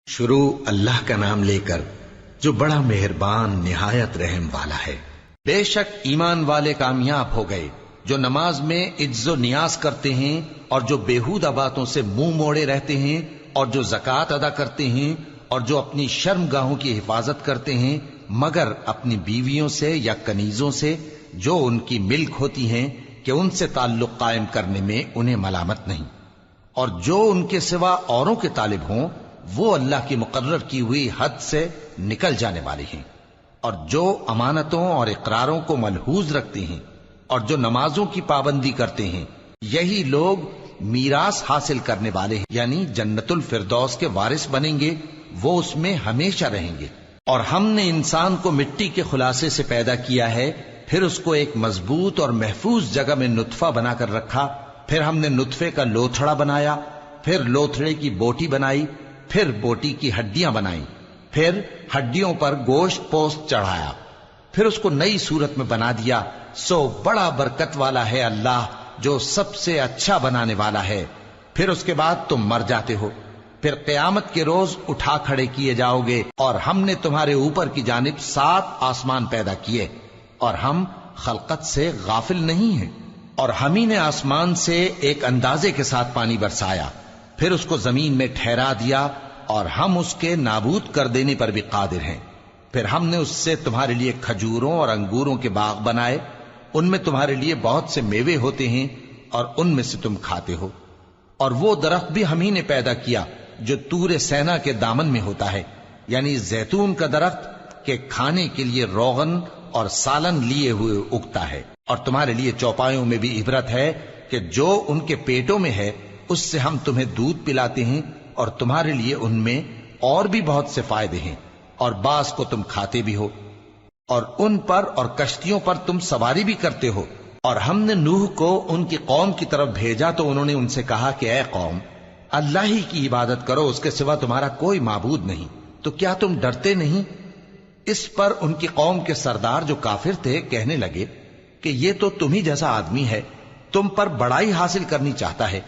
شروع اللہ کا نام لے کر جو بڑا مہربان نہایت رحم والا ہے۔ بے شک ایمان والے کامیاب ہو گئے جو نماز میں عجز و نیاز کرتے ہیں اور جو بیہودہ باتوں سے منہ موڑے رہتے ہیں اور جو زکوٰۃ ادا کرتے ہیں اور جو اپنی شرم گاہوں کی حفاظت کرتے ہیں مگر اپنی بیویوں سے یا کنیزوں سے جو ان کی ملک ہوتی ہیں کہ ان سے تعلق قائم کرنے میں انہیں ملامت نہیں، اور جو ان کے سوا اوروں کے طالب ہوں وہ اللہ کی مقرر کی ہوئی حد سے نکل جانے والے ہیں، اور جو امانتوں اور اقراروں کو ملحوظ رکھتے ہیں اور جو نمازوں کی پابندی کرتے ہیں یہی لوگ میراث حاصل کرنے والے ہیں، یعنی جنت الفردوس کے وارث بنیں گے، وہ اس میں ہمیشہ رہیں گے۔ اور ہم نے انسان کو مٹی کے خلاصے سے پیدا کیا ہے، پھر اس کو ایک مضبوط اور محفوظ جگہ میں نطفہ بنا کر رکھا، پھر ہم نے نطفے کا لوتھڑا بنایا، پھر لوتھڑے کی بوٹی بنائی، پھر بوٹی کی ہڈیاں بنائیں، پھر ہڈیوں پر گوشت پوست چڑھایا، پھر اس کو نئی صورت میں بنا دیا۔ سو بڑا برکت والا ہے اللہ جو سب سے اچھا بنانے والا ہے۔ پھر اس کے بعد تم مر جاتے ہو، پھر قیامت کے روز اٹھا کھڑے کیے جاؤ گے، اور ہم نے تمہارے اوپر کی جانب 7 آسمان پیدا کیے، اور ہم خلقت سے غافل نہیں ہیں۔ اور ہم ہی نے آسمان سے ایک اندازے کے ساتھ پانی برسایا، پھر اس کو زمین میں ٹھہرا دیا، اور ہم اس کے نابود کر دینے پر بھی قادر ہیں۔ پھر ہم نے اس سے تمہارے لیے کھجوروں اور انگوروں کے باغ بنائے، ان میں تمہارے لیے بہت سے میوے ہوتے ہیں اور ان میں سے تم کھاتے ہو۔ اور وہ درخت بھی ہم ہی نے پیدا کیا جو طور سینا کے دامن میں ہوتا ہے، یعنی زیتون کا درخت کہ کھانے کے لیے روغن اور سالن لیے ہوئے اگتا ہے۔ اور تمہارے لیے چوپایوں میں بھی عبرت ہے کہ جو ان کے پیٹوں میں ہے اس سے ہم تمہیں دودھ پلاتے ہیں، اور تمہارے لیے ان میں اور بھی بہت سے فائدے ہیں، اور بعض کو تم کھاتے بھی ہو، اور ان پر اور کشتیوں پر تم سواری بھی کرتے ہو۔ اور ہم نے نوح کو ان کی قوم کی طرف بھیجا تو انہوں نے ان سے کہا کہ اے قوم، اللہ ہی کی عبادت کرو، اس کے سوا تمہارا کوئی معبود نہیں، تو کیا تم ڈرتے نہیں؟ اس پر ان کی قوم کے سردار جو کافر تھے کہنے لگے کہ یہ تو تم ہی جیسا آدمی ہے، تم پر بڑائی حاصل کرنی چاہتا ہے،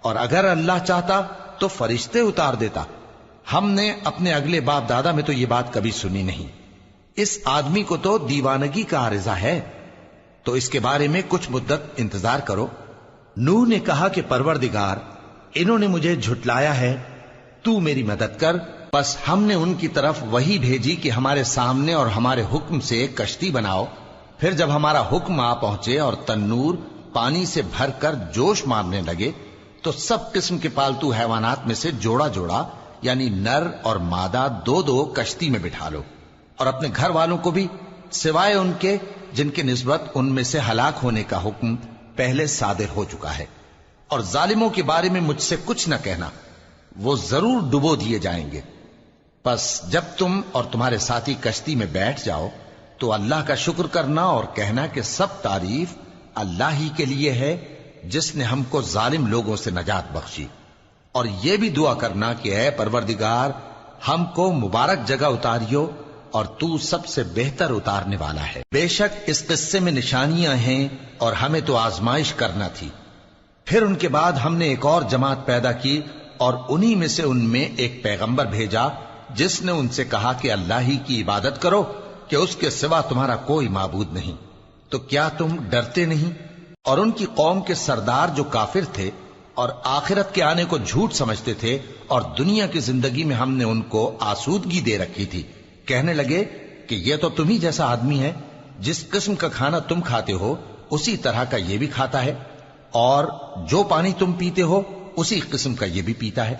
اور اگر اللہ چاہتا تو فرشتے اتار دیتا۔ ہم نے اپنے اگلے باپ دادا میں تو یہ بات کبھی سنی نہیں، اس آدمی کو تو دیوانگی کا عارضہ ہے، تو اس کے بارے میں کچھ مدت انتظار کرو۔ نوح نے کہا کہ پروردگار، انہوں نے مجھے جھٹلایا ہے، تو میری مدد کر۔ بس ہم نے ان کی طرف وحی بھیجی کہ ہمارے سامنے اور ہمارے حکم سے ایک کشتی بناؤ، پھر جب ہمارا حکم آ پہنچے اور تنور پانی سے بھر کر جوش مارنے لگے تو سب قسم کے پالتو حیوانات میں سے جوڑا جوڑا یعنی نر اور مادہ 2 کشتی میں بٹھا لو، اور اپنے گھر والوں کو بھی سوائے ان کے جن کے نسبت ان میں سے ہلاک ہونے کا حکم پہلے صادر ہو چکا ہے۔ اور ظالموں کے بارے میں مجھ سے کچھ نہ کہنا، وہ ضرور ڈبو دیے جائیں گے۔ بس جب تم اور تمہارے ساتھی کشتی میں بیٹھ جاؤ تو اللہ کا شکر کرنا اور کہنا کہ سب تعریف اللہ ہی کے لیے ہے جس نے ہم کو ظالم لوگوں سے نجات بخشی۔ اور یہ بھی دعا کرنا کہ اے پروردگار، ہم کو مبارک جگہ اتاریو، اور تو سب سے بہتر اتارنے والا ہے۔ بے شک اس قصے میں نشانیاں ہیں اور ہمیں تو آزمائش کرنا تھی۔ پھر ان کے بعد ہم نے ایک اور جماعت پیدا کی، اور انہی میں سے ان میں ایک پیغمبر بھیجا جس نے ان سے کہا کہ اللہ ہی کی عبادت کرو کہ اس کے سوا تمہارا کوئی معبود نہیں، تو کیا تم ڈرتے نہیں؟ اور ان کی قوم کے سردار جو کافر تھے اور آخرت کے آنے کو جھوٹ سمجھتے تھے، اور دنیا کی زندگی میں ہم نے ان کو آسودگی دے رکھی تھی، کہنے لگے کہ یہ تو تم ہی جیسا آدمی ہے، جس قسم کا کھانا تم کھاتے ہو اسی طرح کا یہ بھی کھاتا ہے، اور جو پانی تم پیتے ہو اسی قسم کا یہ بھی پیتا ہے،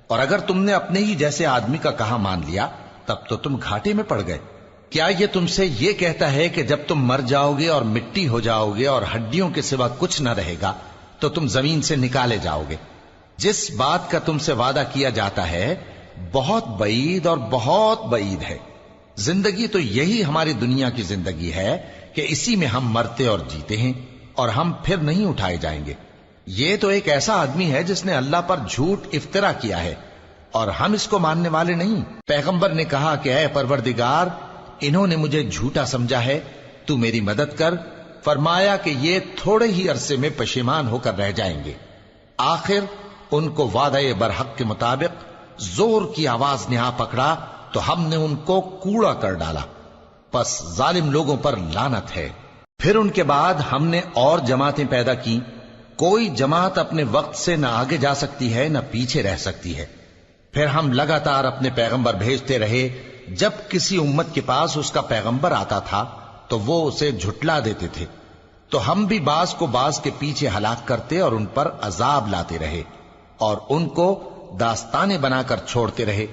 اور اگر تم نے اپنے ہی جیسے آدمی کا کہا مان لیا تب تو تم گھاٹے میں پڑ گئے۔ کیا یہ تم سے یہ کہتا ہے کہ جب تم مر جاؤ گے اور مٹی ہو جاؤ گے اور ہڈیوں کے سوا کچھ نہ رہے گا تو تم زمین سے نکالے جاؤ گے؟ جس بات کا تم سے وعدہ کیا جاتا ہے بہت بعید اور بہت بعید ہے۔ زندگی تو یہی ہماری دنیا کی زندگی ہے کہ اسی میں ہم مرتے اور جیتے ہیں، اور ہم پھر نہیں اٹھائے جائیں گے۔ یہ تو ایک ایسا آدمی ہے جس نے اللہ پر جھوٹ افطرا کیا ہے، اور ہم اس کو ماننے والے نہیں۔ پیغمبر نے کہا کہ اے پروردگار، انہوں نے مجھے جھوٹا سمجھا ہے، تو میری مدد کر۔ فرمایا کہ یہ تھوڑے ہی عرصے میں پشیمان ہو کر رہ جائیں گے، آخر ان کو وعدہ برحق کے مطابق زور کی آواز نے آ پکڑا تو ہم نے ان کو کوڑا کر ڈالا، پس ظالم لوگوں پر لعنت ہے۔ پھر ان کے بعد ہم نے اور جماعتیں پیدا کی، کوئی جماعت اپنے وقت سے نہ آگے جا سکتی ہے نہ پیچھے رہ سکتی ہے۔ پھر ہم لگاتار اپنے پیغمبر بھیجتے رہے، جب کسی امت کے پاس اس کا پیغمبر آتا تھا تو وہ اسے جھٹلا دیتے تھے، تو ہم بھی بعض کو بعض کے پیچھے ہلاک کرتے اور ان پر عذاب لاتے رہے اور ان کو داستانیں بنا کر چھوڑتے رہے۔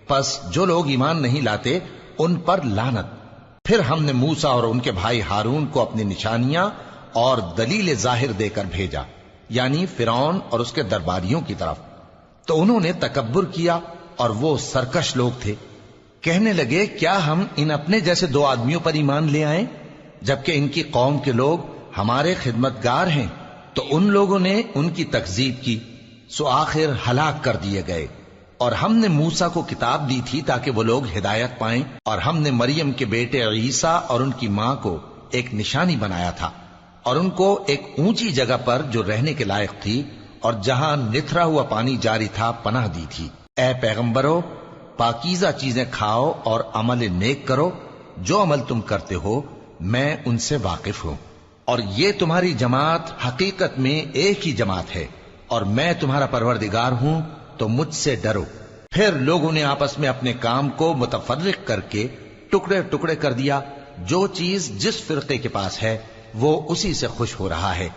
پس جو لوگ ایمان نہیں لاتے ان پر لعنت۔ پھر ہم نے موسیٰ اور ان کے بھائی ہارون کو اپنی نشانیاں اور دلیل ظاہر دے کر بھیجا، یعنی فرعون اور اس کے درباریوں کی طرف، تو انہوں نے تکبر کیا اور وہ سرکش لوگ تھے۔ کہنے لگے کیا ہم ان اپنے جیسے دو آدمیوں پر ایمان لے آئیں جبکہ ان کی قوم کے لوگ ہمارے خدمتگار ہیں؟ تو ان لوگوں نے ان کی تکذیب کی، سو آخر ہلاک کر دیے گئے۔ اور ہم نے موسیٰ کو کتاب دی تھی تاکہ وہ لوگ ہدایت پائیں، اور ہم نے مریم کے بیٹے عیسیٰ اور ان کی ماں کو ایک نشانی بنایا تھا اور ان کو ایک اونچی جگہ پر جو رہنے کے لائق تھی اور جہاں نتھرا ہوا پانی جاری تھا پناہ دی تھی۔ اے پیغمبرو، پاکیزہ چیزیں کھاؤ اور عمل نیک کرو، جو عمل تم کرتے ہو میں ان سے واقف ہوں، اور یہ تمہاری جماعت حقیقت میں ایک ہی جماعت ہے، اور میں تمہارا پروردگار ہوں، تو مجھ سے ڈرو۔ پھر لوگوں نے آپس میں اپنے کام کو متفرق کر کے ٹکڑے ٹکڑے کر دیا، جو چیز جس فرقے کے پاس ہے وہ اسی سے خوش ہو رہا ہے،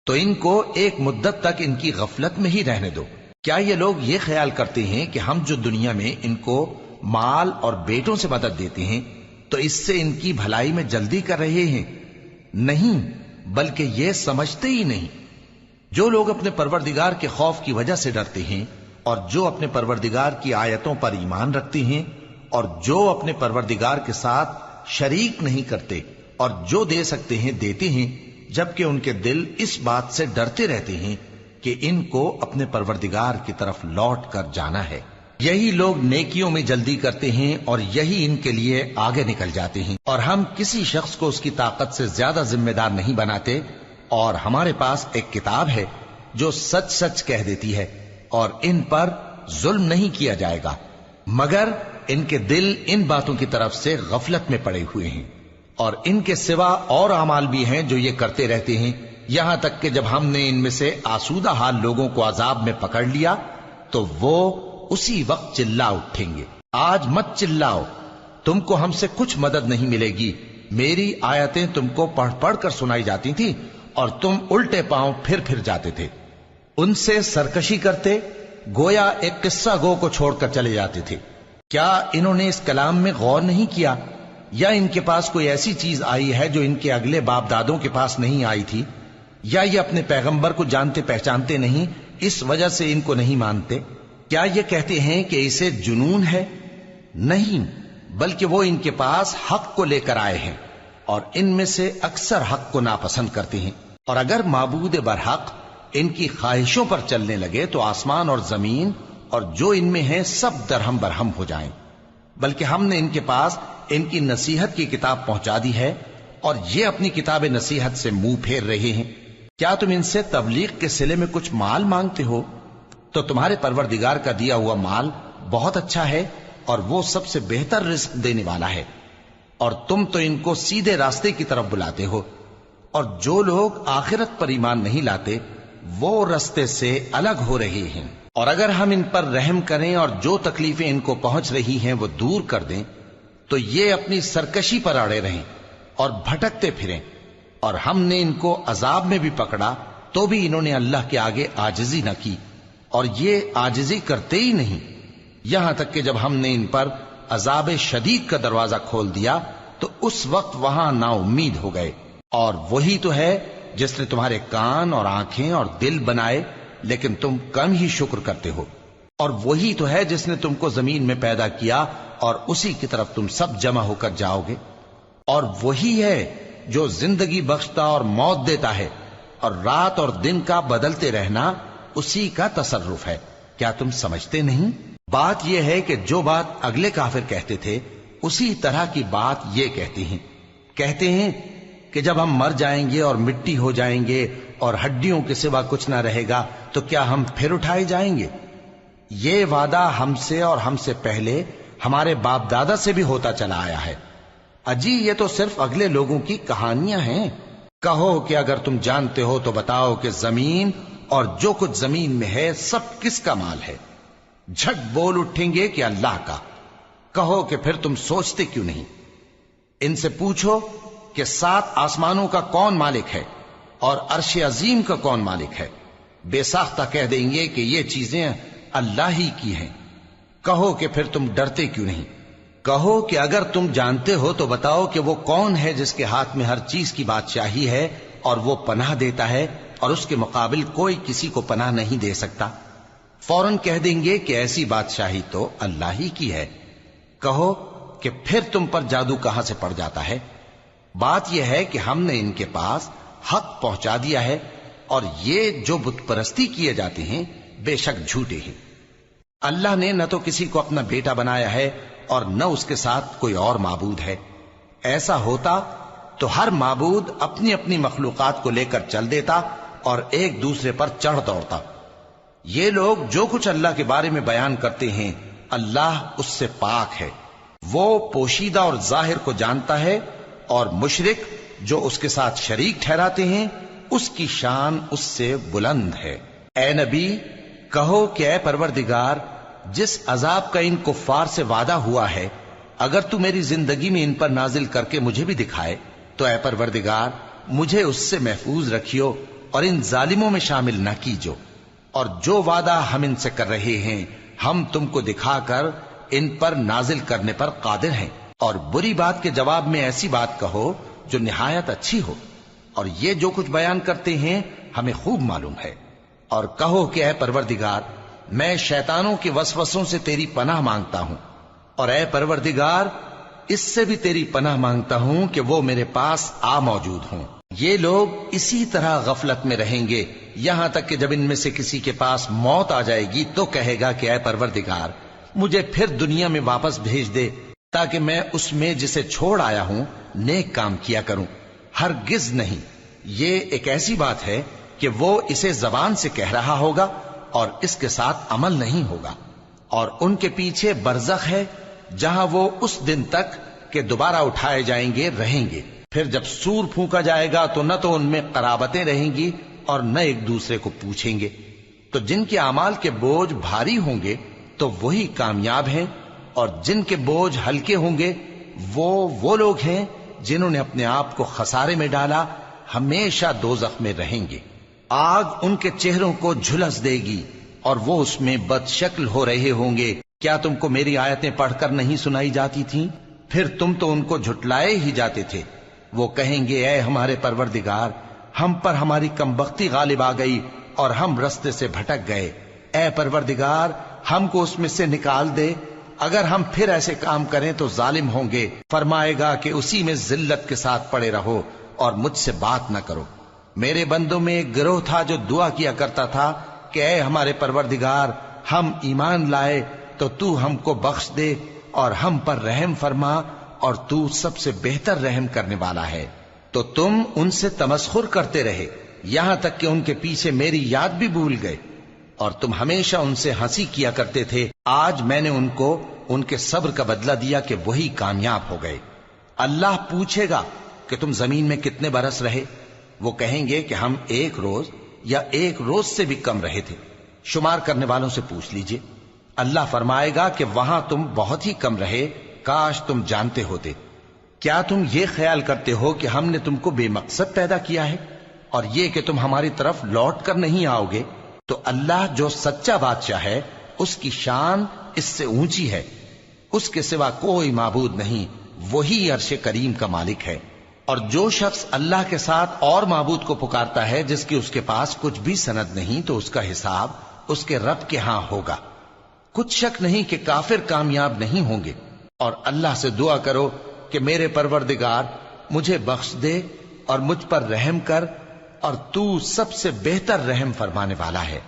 تو ان کو ایک مدت تک ان کی غفلت میں ہی رہنے دو۔ کیا یہ لوگ یہ خیال کرتے ہیں کہ ہم جو دنیا میں ان کو مال اور بیٹوں سے مدد دیتے ہیں تو اس سے ان کی بھلائی میں جلدی کر رہے ہیں؟ نہیں، بلکہ یہ سمجھتے ہی نہیں۔ جو لوگ اپنے پروردگار کے خوف کی وجہ سے ڈرتے ہیں اور جو اپنے پروردگار کی آیتوں پر ایمان رکھتے ہیں اور جو اپنے پروردگار کے ساتھ شریک نہیں کرتے اور جو دے سکتے ہیں دیتے ہیں، جبکہ ان کے دل اس بات سے ڈرتے رہتے ہیں کہ ان کو اپنے پروردگار کی طرف لوٹ کر جانا ہے، یہی لوگ نیکیوں میں جلدی کرتے ہیں اور یہی ان کے لیے آگے نکل جاتے ہیں۔ اور ہم کسی شخص کو اس کی طاقت سے زیادہ ذمہ دار نہیں بناتے، اور ہمارے پاس ایک کتاب ہے جو سچ سچ کہہ دیتی ہے، اور ان پر ظلم نہیں کیا جائے گا، مگر ان کے دل ان باتوں کی طرف سے غفلت میں پڑے ہوئے ہیں۔ اور ان کے سوا اور اعمال بھی ہیں جو یہ کرتے رہتے ہیں، یہاں تک کہ جب ہم نے ان میں سے آسودہ حال لوگوں کو عذاب میں پکڑ لیا تو وہ اسی وقت چلا اٹھیں گے۔ آج مت چلاؤ، تم کو ہم سے کچھ مدد نہیں ملے گی، میری آیتیں تم کو پڑھ پڑھ کر سنائی جاتی تھی اور تم الٹے پاؤں پھر جاتے تھے۔ ان سے سرکشی کرتے، گویا ایک قصہ گو کو چھوڑ کر چلے جاتے تھے۔ کیا انہوں نے اس کلام میں غور نہیں کیا، یا ان کے پاس کوئی ایسی چیز آئی ہے جو ان کے اگلے باپ دادوں کے پاس نہیں آئی تھی، یا یہ اپنے پیغمبر کو جانتے پہچانتے نہیں، اس وجہ سے ان کو نہیں مانتے؟ کیا یہ کہتے ہیں کہ اسے جنون ہے؟ نہیں، بلکہ وہ ان کے پاس حق کو لے کر آئے ہیں، اور ان میں سے اکثر حق کو ناپسند کرتے ہیں۔ اور اگر معبود برحق ان کی خواہشوں پر چلنے لگے تو آسمان اور زمین اور جو ان میں ہیں سب درہم برہم ہو جائیں۔ بلکہ ہم نے ان کے پاس ان کی نصیحت کی کتاب پہنچا دی ہے، اور یہ اپنی کتاب نصیحت سے منہ پھیر رہے ہیں۔ کیا تم ان سے تبلیغ کے صلے میں کچھ مال مانگتے ہو؟ تو تمہارے پروردگار کا دیا ہوا مال بہت اچھا ہے، اور وہ سب سے بہتر رزق دینے والا ہے، اور تم تو ان کو سیدھے راستے کی طرف بلاتے ہو۔ اور جو لوگ آخرت پر ایمان نہیں لاتے وہ راستے سے الگ ہو رہے ہیں۔ اور اگر ہم ان پر رحم کریں اور جو تکلیفیں ان کو پہنچ رہی ہیں وہ دور کر دیں تو یہ اپنی سرکشی پر اڑے رہیں اور بھٹکتے پھریں۔ اور ہم نے ان کو عذاب میں بھی پکڑا تو بھی انہوں نے اللہ کے آگے عاجزی نہ کی، اور یہ عاجزی کرتے ہی نہیں، یہاں تک کہ جب ہم نے ان پر عذاب شدید کا دروازہ کھول دیا تو اس وقت وہاں نا امید ہو گئے۔ اور وہی تو ہے جس نے تمہارے کان اور آنکھیں اور دل بنائے، لیکن تم کم ہی شکر کرتے ہو۔ اور وہی تو ہے جس نے تم کو زمین میں پیدا کیا اور اسی کی طرف تم سب جمع ہو کر جاؤ گے۔ اور وہی ہے جو زندگی بخشتا اور موت دیتا ہے، اور رات اور دن کا بدلتے رہنا اسی کا تصرف ہے۔ کیا تم سمجھتے نہیں؟ بات یہ ہے کہ جو بات اگلے کافر کہتے تھے اسی طرح کی بات یہ کہتے ہیں کہ جب ہم مر جائیں گے اور مٹی ہو جائیں گے اور ہڈیوں کے سوا کچھ نہ رہے گا تو کیا ہم پھر اٹھائے جائیں گے؟ یہ وعدہ ہم سے اور ہم سے پہلے ہمارے باپ دادا سے بھی ہوتا چلا آیا ہے۔ اجی یہ تو صرف اگلے لوگوں کی کہانیاں ہیں۔ کہو کہ اگر تم جانتے ہو تو بتاؤ کہ زمین اور جو کچھ زمین میں ہے سب کس کا مال ہے؟ جھٹ بول اٹھیں گے کہ اللہ کا۔ کہو کہ پھر تم سوچتے کیوں نہیں؟ ان سے پوچھو کہ 7 آسمانوں کا کون مالک ہے اور عرش عظیم کا کون مالک ہے؟ بے ساختہ کہہ دیں گے کہ یہ چیزیں اللہ ہی کی ہیں۔ کہو کہ پھر تم ڈرتے کیوں نہیں؟ کہو کہ اگر تم جانتے ہو تو بتاؤ کہ وہ کون ہے جس کے ہاتھ میں ہر چیز کی بادشاہی ہے اور وہ پناہ دیتا ہے اور اس کے مقابل کوئی کسی کو پناہ نہیں دے سکتا؟ فوراً کہہ دیں گے کہ ایسی بادشاہی تو اللہ ہی کی ہے۔ کہو کہ پھر تم پر جادو کہاں سے پڑ جاتا ہے؟ بات یہ ہے کہ ہم نے ان کے پاس حق پہنچا دیا ہے اور یہ جو بت پرستی کیے جاتے ہیں بے شک جھوٹے ہیں۔ اللہ نے نہ تو کسی کو اپنا بیٹا بنایا ہے اور نہ اس کے ساتھ کوئی اور معبود ہے۔ ایسا ہوتا تو ہر معبود اپنی اپنی مخلوقات کو لے کر چل دیتا اور ایک دوسرے پر چڑھ دوڑتا۔ یہ لوگ جو کچھ اللہ کے بارے میں بیان کرتے ہیں اللہ اس سے پاک ہے، وہ پوشیدہ اور ظاہر کو جانتا ہے، اور مشرک جو اس کے ساتھ شریک ٹھہراتے ہیں اس کی شان اس سے بلند ہے۔ اے نبی کہو کہ اے پروردگار، جس عذاب کا ان کفار سے وعدہ ہوا ہے اگر تو میری زندگی میں ان پر نازل کر کے مجھے بھی دکھائے تو اے پروردگار مجھے اس سے محفوظ رکھیو اور ان ظالموں میں شامل نہ کیجو، اور جو وعدہ ہم ان سے کر رہے ہیں ہم تم کو دکھا کر ان پر نازل کرنے پر قادر ہیں۔ اور بری بات کے جواب میں ایسی بات کہو جو نہایت اچھی ہو، اور یہ جو کچھ بیان کرتے ہیں ہمیں خوب معلوم ہے۔ اور کہو کہ اے پروردگار میں شیطانوں کے وسوسوں سے تیری پناہ مانگتا ہوں، اور اے پروردگار اس سے بھی تیری پناہ مانگتا ہوں کہ وہ میرے پاس آ موجود ہوں۔ یہ لوگ اسی طرح غفلت میں رہیں گے یہاں تک کہ جب ان میں سے کسی کے پاس موت آ جائے گی تو کہے گا کہ اے پروردگار مجھے پھر دنیا میں واپس بھیج دے تاکہ میں اس میں جسے چھوڑ آیا ہوں نیک کام کیا کروں۔ ہرگز نہیں، یہ ایک ایسی بات ہے کہ وہ اسے زبان سے کہہ رہا ہوگا اور اس کے ساتھ عمل نہیں ہوگا۔ اور ان کے پیچھے برزخ ہے جہاں وہ اس دن تک کہ دوبارہ اٹھائے جائیں گے رہیں گے۔ پھر جب سور پھونکا جائے گا تو نہ تو ان میں قرابتیں رہیں گی اور نہ ایک دوسرے کو پوچھیں گے۔ تو جن کے اعمال کے بوجھ بھاری ہوں گے تو وہی کامیاب ہیں، اور جن کے بوجھ ہلکے ہوں گے وہ لوگ ہیں جنہوں نے اپنے آپ کو خسارے میں ڈالا، ہمیشہ دوزخ میں رہیں گے۔ آگ ان کے چہروں کو جھلس دے گی اور وہ اس میں بد شکل ہو رہے ہوں گے۔ کیا تم کو میری آیتیں پڑھ کر نہیں سنائی جاتی تھیں؟ پھر تم تو ان کو جھٹلائے ہی جاتے تھے۔ وہ کہیں گے اے ہمارے پروردگار ہم پر ہماری کمبختی غالب آ گئی اور ہم رستے سے بھٹک گئے، اے پروردگار ہم کو اس میں سے نکال دے، اگر ہم پھر ایسے کام کریں تو ظالم ہوں گے۔ فرمائے گا کہ اسی میں ذلت کے ساتھ پڑے رہو اور مجھ سے بات نہ کرو۔ میرے بندوں میں ایک گروہ تھا جو دعا کیا کرتا تھا کہ اے ہمارے پروردگار ہم ایمان لائے تو تو ہم کو بخش دے اور ہم پر رحم فرما، اور تو سب سے بہتر رحم کرنے والا ہے۔ تو تم ان سے تمسخر کرتے رہے یہاں تک کہ ان کے پیچھے میری یاد بھی بھول گئے، اور تم ہمیشہ ان سے ہنسی کیا کرتے تھے۔ آج میں نے ان کو ان کے صبر کا بدلہ دیا کہ وہی کامیاب ہو گئے۔ اللہ پوچھے گا کہ تم زمین میں کتنے برس رہے؟ وہ کہیں گے کہ ہم 1 روز یا 1 روز سے بھی کم رہے تھے۔ شمار کرنے والوں سے پوچھ لیجئے۔ اللہ فرمائے گا کہ وہاں تم بہت ہی کم رہے، کاش تم جانتے ہوتے۔ کیا تم یہ خیال کرتے ہو کہ ہم نے تم کو بے مقصد پیدا کیا ہے اور یہ کہ تم ہماری طرف لوٹ کر نہیں آؤ گے؟ تو اللہ جو سچا بادشاہ ہے اس کی شان اس سے اونچی ہے، اس کے سوا کوئی معبود نہیں، وہی عرش کریم کا مالک ہے۔ اور جو شخص اللہ کے ساتھ اور معبود کو پکارتا ہے جس کی اس کے پاس کچھ بھی سند نہیں تو اس کا حساب اس کے رب کے ہاں ہوگا۔ کچھ شک نہیں کہ کافر کامیاب نہیں ہوں گے۔ اور اللہ سے دعا کرو کہ میرے پروردگار مجھے بخش دے اور مجھ پر رحم کر، اور تو سب سے بہتر رحم فرمانے والا ہے۔